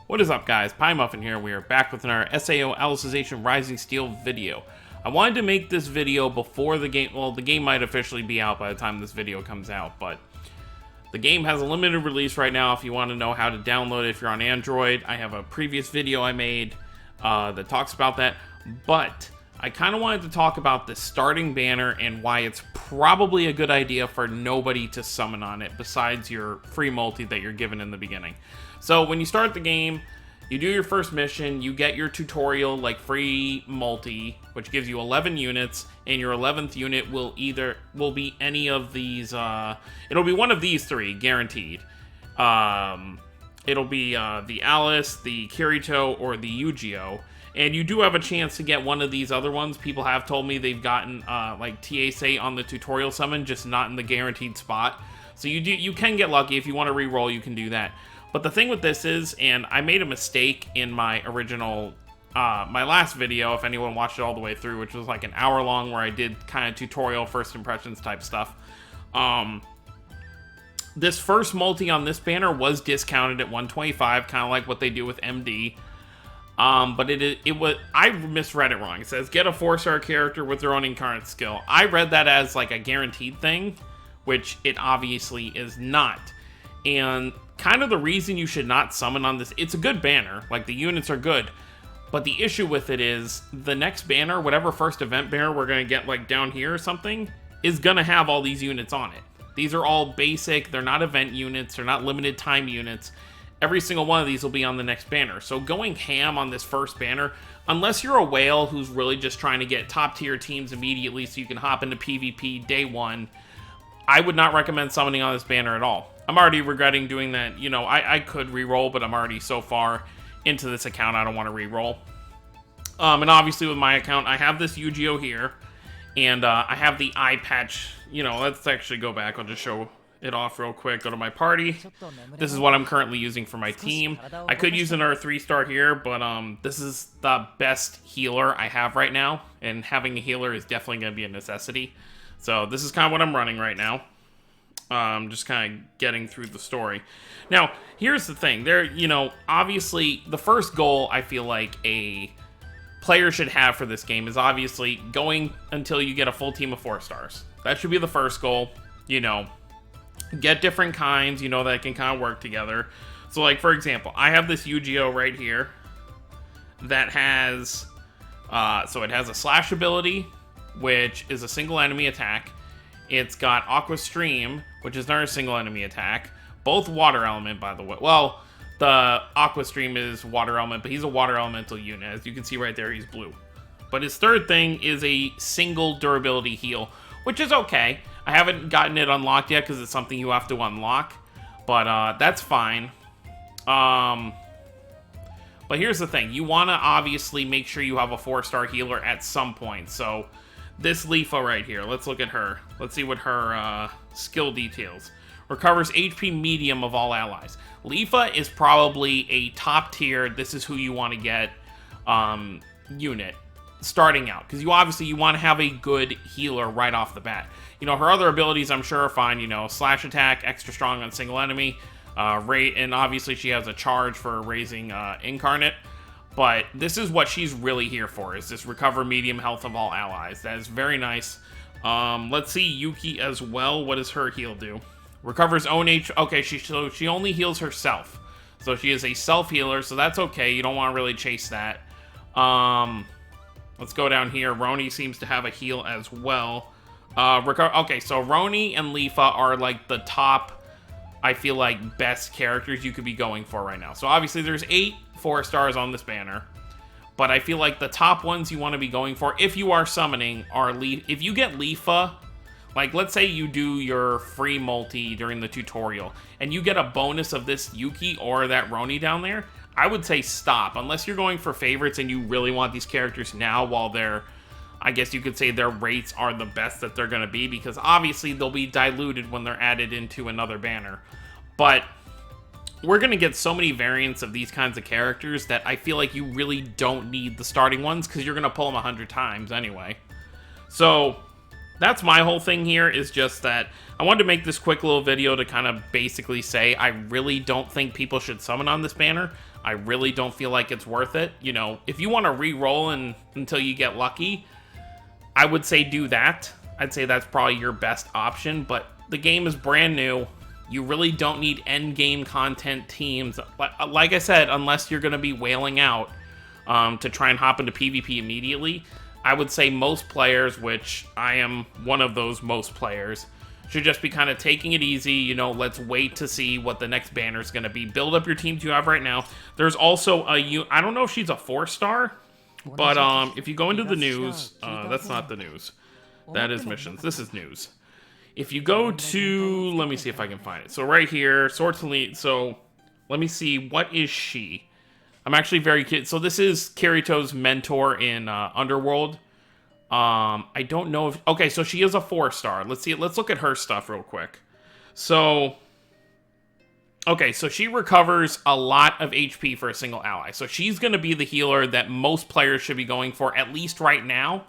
What is up, guys? Pie Muffin here. We are back with another SAO Alicization Rising Steel video. I wanted to make this video before the game. Well, the game might officially be out by the time this video comes out, but the game has a limited release right now. If you want to know how to download it if you're on Android, I have a previous video I made that talks about that. But I kind of wanted to talk about the starting banner and why it's probably a good idea for nobody to summon on it besides your free multi that you're given in the beginning. So when you start the game, you do your first mission, you get your tutorial like free multi, which gives you 11 units, and your 11th unit will be any of these, it'll be one of these three, guaranteed. It'll be the Alice, the Kirito, or the Yu-Gi-Oh! And you do have a chance to get one of these other ones. People have told me they've gotten like TSA on the tutorial summon, just not in the guaranteed spot. So you can get lucky. If you want to re-roll, you can do that. But the thing with this is, and I made a mistake in my original, my last video, if anyone watched it all the way through, which was like an hour long where I did kind of tutorial first impressions type stuff. This first multi on this banner was discounted at 125, kind of like what they do with MD. But I misread it wrong. It says, get a 4-star character with their own incarnate skill. I read that as like a guaranteed thing, which it obviously is not. And kind of the reason you should not summon on this, it's a good banner, like the units are good, but the issue with it is the next banner, whatever first event banner we're going to get like down here or something, is going to have all these units on it. These are all basic, they're not event units, they're not limited time units. Every single one of these will be on the next banner. So going ham on this first banner, unless you're a whale who's really just trying to get top tier teams immediately so you can hop into PvP day one, I would not recommend summoning on this banner at all. I'm already regretting doing that. You know, I could re-roll, but I'm already so far into this account, I don't want to re-roll. And obviously with my account, I have this Yu-Gi-Oh! Here, and I have the eye patch. You know, let's actually go back. I'll just show it off real quick. Go to my party. This is what I'm currently using for my team. I could use another 3-star here, but this is the best healer I have right now, and having a healer is definitely going to be a necessity. So this is kind of what I'm running right now. Just kind of getting through the story. Now, here's the thing. You know, obviously, the first goal I feel like a player should have for this game is obviously going until you get a full team of 4 stars. That should be the first goal. You know, get different kinds, you know, that can kind of work together. So, like, for example, I have this Yu-Gi-Oh! Right here that has, so it has a slash ability, which is a single enemy attack. It's got Aqua Stream, which is another single enemy attack. Both water element, by the way. Well, the Aqua Stream is water element, but he's a water elemental unit. As you can see right there, he's blue. But his third thing is a single durability heal, which is okay. I haven't gotten it unlocked yet because it's something you have to unlock. But that's fine. But here's the thing. You want to obviously make sure you have a 4-star healer at some point. So this Lifa right here, let's look at her. Let's see what her skill details. Recovers HP medium of all allies. Lifa is probably a top tier, this is who you want to get unit starting out. Because you want to have a good healer right off the bat. You know, her other abilities I'm sure are fine. You know, slash attack, extra strong on single enemy. And obviously she has a charge for raising incarnate. But this is what she's really here for, is this recover medium health of all allies. That is very nice. Let's see Yuki as well. What does her heal do? Recovers own HP. Okay, so she only heals herself. So she is a self-healer, so that's okay. You don't want to really chase that. Let's go down here. Roni seems to have a heal as well. Okay, so Roni and Lifa are like the top, I feel like, best characters you could be going for right now. So obviously there's 8 4-stars on this banner, but I feel like the top ones you want to be going for if you are summoning are if you get Lifa, like let's say you do your free multi during the tutorial and you get a bonus of this Yuki or that Roni down there, I would say stop unless you're going for favorites and you really want these characters now while they're, I guess you could say their rates are the best that they're going to be, because obviously they'll be diluted when they're added into another banner. But we're going to get so many variants of these kinds of characters that I feel like you really don't need the starting ones because you're going to pull them 100 times anyway. So that's my whole thing here, is just that I wanted to make this quick little video to kind of basically say I really don't think people should summon on this banner. I really don't feel like it's worth it. You know, if you want to re-roll until you get lucky, I would say do that. I'd say that's probably your best option, but the game is brand new. You really don't need end game content teams. Like I said, unless you're going to be wailing out to try and hop into PvP immediately. I would say most players, which I am one of those most players, should just be kind of taking it easy. You know, let's wait to see what the next banner is going to be. Build up your teams you have right now. There's also I don't know if she's a 4-star, but if you go into the news, that's not the news. That is missions. This is news. If you go to, let me see if I can find it. So right here, Sword to Lead. So let me see, what is she? I'm actually very curious. So this is Kirito's mentor in Underworld. I don't know if... Okay, so she is a 4-star. Let's see. Let's look at her stuff real quick. So... Okay, so she recovers a lot of HP for a single ally. So she's going to be the healer that most players should be going for, at least right now.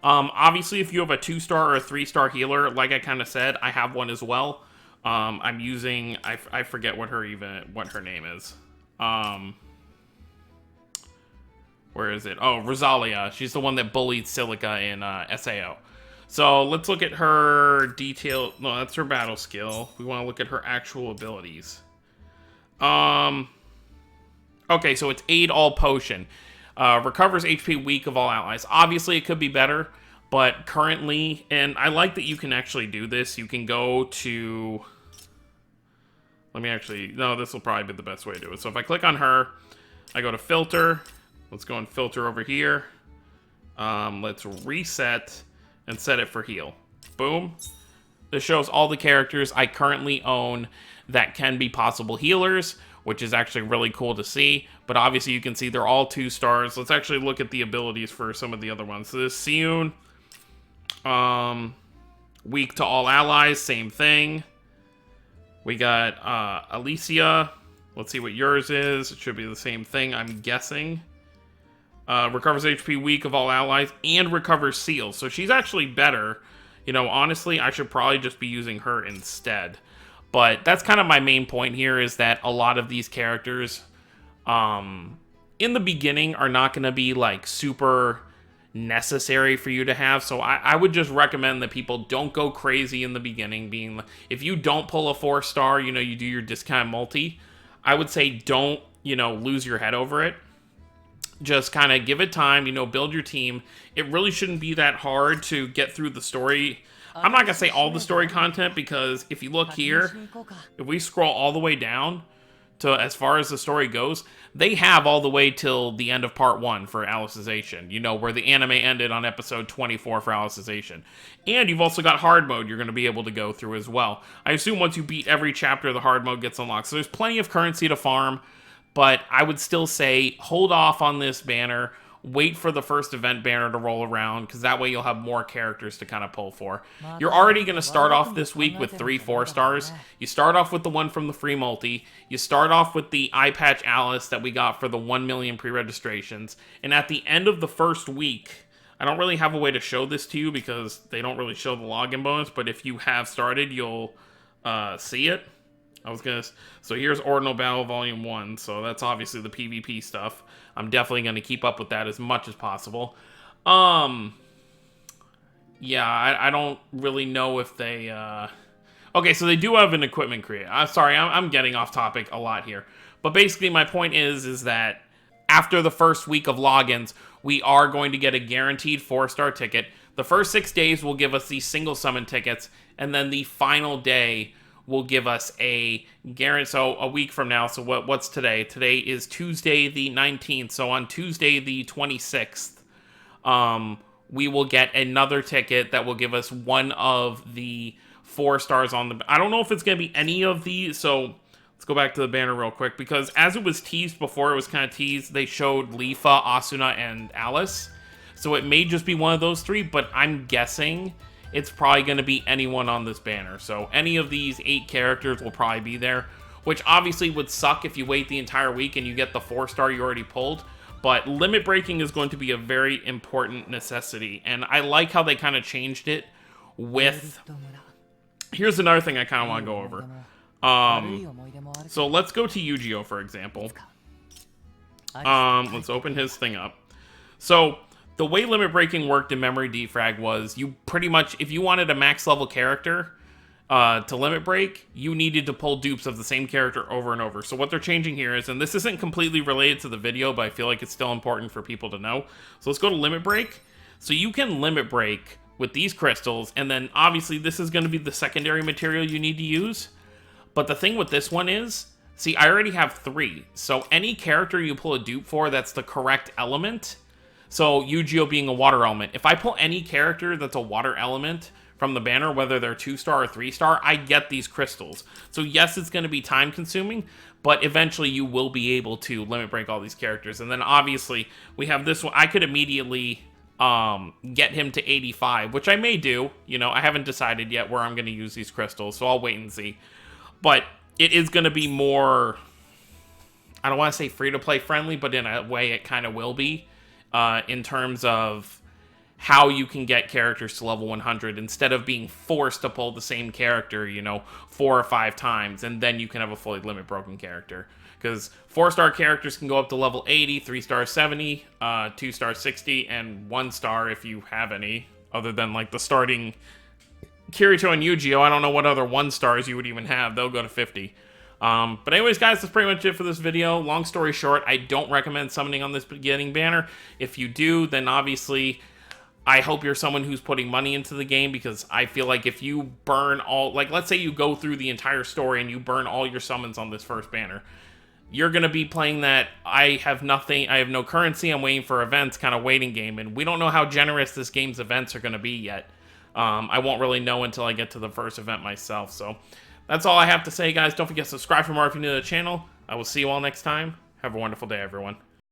Obviously, if you have a 2-star or a 3-star healer, like I kind of said, I have one as well. I'm using... I forget what her name is. Where is it? Oh, Rosalia. She's the one that bullied Silica in SAO. So let's look at her detail. No, that's her battle skill. We want to look at her actual abilities. Okay, so it's Aid All Potion. Recovers HP weak of all allies. Obviously, it could be better, but currently, and I like that you can actually do this. You can go to... Let me actually... No, this will probably be the best way to do it. So if I click on her, I go to Filter... Let's go and filter over here. Let's reset and set it for heal. Boom. This shows all the characters I currently own that can be possible healers, which is actually really cool to see. But obviously you can see they're all 2-stars. Let's actually look at the abilities for some of the other ones. So this Seun, weak to all allies, same thing. We got Alicia. Let's see what yours is. It should be the same thing, I'm guessing. Recovers HP weak of all allies and recovers seals. So she's actually better. You know, honestly, I should probably just be using her instead. But that's kind of my main point here, is that a lot of these characters in the beginning are not going to be like super necessary for you to have. So I would just recommend that people don't go crazy in the beginning. Being, if you don't pull a 4-star, you know, you do your discount multi, I would say don't, you know, lose your head over it. Just kind of give it time, you know, build your team. It really shouldn't be that hard to get through the story. I'm not going to say all the story content, because if you look here, if we scroll all the way down to as far as the story goes, they have all the way till the end of part 1 for Alicization, you know, where the anime ended on episode 24 for Alicization. And you've also got hard mode you're going to be able to go through as well. I assume once you beat every chapter, the hard mode gets unlocked. So there's plenty of currency to farm. But I would still say hold off on this banner. Wait for the first event banner to roll around, because that way you'll have more characters to kind of pull for. You're already going to start off this week with 3 4-stars. You start off with the one from the free multi. You start off with the Eye Patch Alice that we got for the 1 million pre-registrations. And at the end of the first week, I don't really have a way to show this to you because they don't really show the login bonus, but if you have started, you'll see it. So here's Ordinal Battle Volume 1, so that's obviously the PvP stuff. I'm definitely going to keep up with that as much as possible. Yeah, I don't really know if they, Okay, so they do have an equipment creator. I'm sorry, I'm getting off topic a lot here. But basically my point is that after the first week of logins, we are going to get a guaranteed 4-star ticket. The first 6 days will give us these single summon tickets, and then the final day will give us a guarantee. So a week from now, so what's today? Today is Tuesday the 19th. So on Tuesday the 26th, we will get another ticket that will give us one of the 4-stars on the... I don't know if it's going to be any of these, so let's go back to the banner real quick, because as it was teased before, it was kind of teased, they showed Lifa, Asuna, and Alice. So it may just be one of those 3, but I'm guessing it's probably going to be anyone on this banner. So any of these 8 characters will probably be there, which obviously would suck if you wait the entire week and you get the 4-star you already pulled. But limit breaking is going to be a very important necessity. And I like how they kind of changed it, with... Here's another thing I kind of want to go over. So let's go to Yu-Gi-Oh, for example. Let's open his thing up. So the way limit breaking worked in Memory Defrag was you pretty much, if you wanted a max level character to limit break, you needed to pull dupes of the same character over and over. So what they're changing here is, and this isn't completely related to the video, but I feel like it's still important for people to know. So let's go to limit break. So you can limit break with these crystals, and then obviously this is going to be the secondary material you need to use. But the thing with this one is, see, I already have 3. So any character you pull a dupe for that's the correct element, so Yu-Gi-Oh being a water element, if I pull any character that's a water element from the banner, whether they're 2-star or 3-star, I get these crystals. So yes, it's going to be time consuming, but eventually you will be able to limit break all these characters. And then obviously we have this one. I could immediately get him to 85, which I may do. You know, I haven't decided yet where I'm going to use these crystals, so I'll wait and see. But it is going to be more, I don't want to say free-to-play friendly, but in a way it kind of will be, in terms of how you can get characters to level 100 instead of being forced to pull the same character, you know, 4 or 5 times, and then you can have a fully limit broken character. Because 4-star characters can go up to level 80, 3-star 70, 2-star 60, and 1-star if you have any, other than like the starting Kirito and Yu-Gi-Oh! I don't know what other 1-stars you would even have. They'll go to 50. But anyways, guys, that's pretty much it for this video. Long story short, I don't recommend summoning on this beginning banner. If you do, then obviously I hope you're someone who's putting money into the game, because I feel like if you burn all, like let's say you go through the entire story and you burn all your summons on this first banner, you're going to be playing that I have nothing, I have no currency, I'm waiting for events kind of waiting game, and we don't know how generous this game's events are going to be yet. I won't really know until I get to the first event myself. So that's all I have to say, guys. Don't forget to subscribe for more if you're new to the channel. I will see you all next time. Have a wonderful day, everyone.